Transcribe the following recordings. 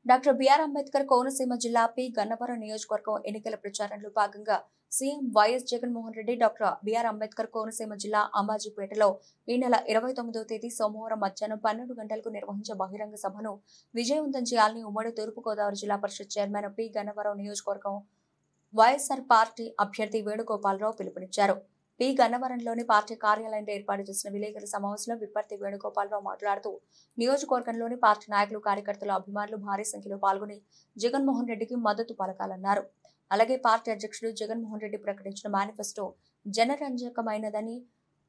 Doctor BR Ambedkar Konaseema జిల్లా P Gannavaram నియోజకవర్గం ఎన్నికల ప్రచారంలో భాగంగా CM YS Jaganmohan Reddy doctor BR Ambedkar Konaseema జిల్లా అంబాజీపేటలో ఈ నెల 29వ తేదీ సోమవారం మధ్యాహ్నం 12 గంటలకు నిర్వహించే బహిరంగ సభను విజయవంతం చేయాలని ఉమ్మడి తూర్పుగోదావరి జిల్లా పరిషత్ చైర్మన్ పి గన్నవరం నియోజకవర్గం వైఎస్ఆర్ పార్టీ అభ్యర్థి వేణుగోపాలరావు పిలుపునిచ్చారు. పి గన్నవరంలోని పార్టీ కార్యాలయంలో ఏర్పాటు చేసిన విలేకరుల సమావేశంలో విప్పర్తి వేణుగోపాలరావు మాట్లాడుతూ నియోజకవర్గంలోని పార్టీ నాయకులు, కార్యకర్తలు, అభిమానులు భారీ సంఖ్యలో పాల్గొని జగన్మోహన్ రెడ్డికి మద్దతు పలకాలన్నారు. అలాగే పార్టీ అధ్యక్షుడు జగన్మోహన్ రెడ్డి ప్రకటించిన మేనిఫెస్టో జనరంజకమైనదని,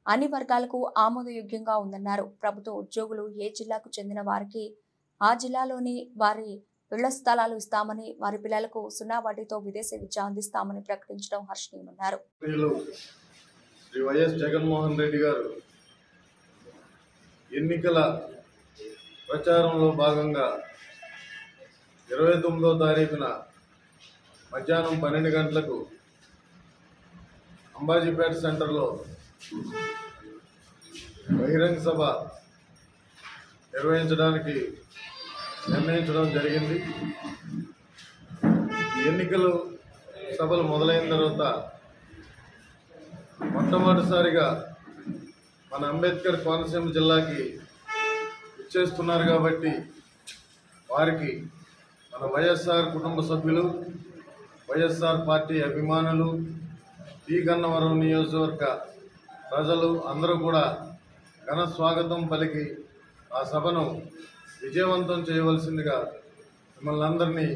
అన్ని వర్గాలకు ఆమోదయోగ్యంగా ఉందన్నారు. ప్రభుత్వ ఉద్యోగులు ఏ జిల్లాకు చెందిన వారికి ఆ జిల్లాలోని వారి ఇళ్ల స్థలాలు ఇస్తామని, వారి పిల్లలకు 0 వడ్డీతో విదేశీ విద్య అందిస్తామని ప్రకటించడం హర్షణీయమన్నారు. శ్రీ వైఎస్ జగన్మోహన్ రెడ్డి గారు ఎన్నికల ప్రచారంలో భాగంగా 29వ తారీఖున మధ్యాహ్నం 12 గంటలకు అంబాజీపేట సెంటర్లో బహిరంగ సభ నిర్వహించడానికి నిర్ణయించడం జరిగింది. ఎన్నికలు సభలు మొదలైన తర్వాత మొట్టమొదటిసారిగా మన అంబేద్కర్ కోనసీమ జిల్లాకి ఇచ్చేస్తున్నారు కాబట్టి వారికి మన వైఎస్ఆర్ కుటుంబ సభ్యులు, వైఎస్ఆర్ పార్టీ అభిమానులు, పి గన్నవరం నియోజకవర్గ ప్రజలు అందరూ కూడా ఘన స్వాగతం పలికి ఆ సభను విజయవంతం చేయవలసిందిగా మిమ్మల్ని అందరినీ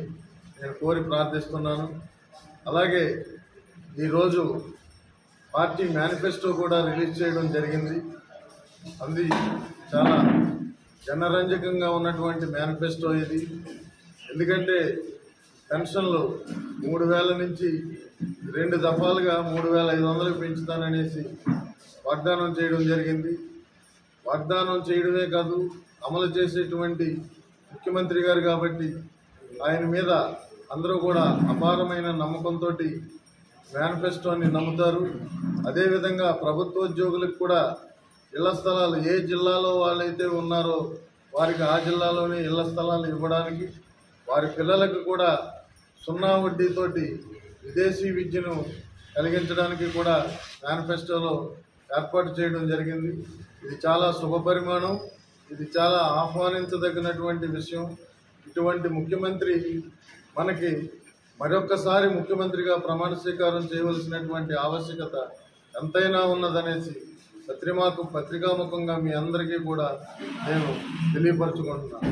నేను కోరి ప్రార్థిస్తున్నాను. అలాగే ఈరోజు పార్టీ మేనిఫెస్టో కూడా రిలీజ్ చేయడం జరిగింది. అది చాలా జనరంజకంగా ఉన్నటువంటి మేనిఫెస్టో ఇది. ఎందుకంటే పెన్షన్లు 3,000 నుంచి 2 దఫాలుగా 3,500 పెంచుతాననేసి వాగ్దానం చేయడం జరిగింది. వాగ్దానం చేయడమే కాదు, అమలు చేసేటువంటి ముఖ్యమంత్రి గారు కాబట్టి ఆయన మీద అందరూ కూడా అపారమైన నమ్మకంతో మేనిఫెస్టోని నమ్ముతారు. అదేవిధంగా ప్రభుత్వోద్యోగులకు కూడా ఇళ్ల స్థలాలు ఏ జిల్లాలో వాళ్ళైతే ఉన్నారో వారికి ఆ జిల్లాలోనే ఇళ్ల స్థలాలు ఇవ్వడానికి, వారి పిల్లలకు కూడా 0 వడ్డీతోటి విదేశీ విద్యను కలిగించడానికి కూడా మేనిఫెస్టోలో ఏర్పాటు చేయడం జరిగింది. ఇది చాలా శుభపరిమాణం. ఇది చాలా ఆహ్వానించదగినటువంటి విషయం. ఇటువంటి ముఖ్యమంత్రి మనకి మరొక్కసారి ముఖ్యమంత్రిగా ప్రమాణ స్వీకారం చేయవలసినటువంటి ఆవశ్యకత ఎంతైనా ఉన్నదనేసి పత్రికాముఖంగా మీ అందరికీ కూడా నేను తెలియపరచుకుంటున్నాను.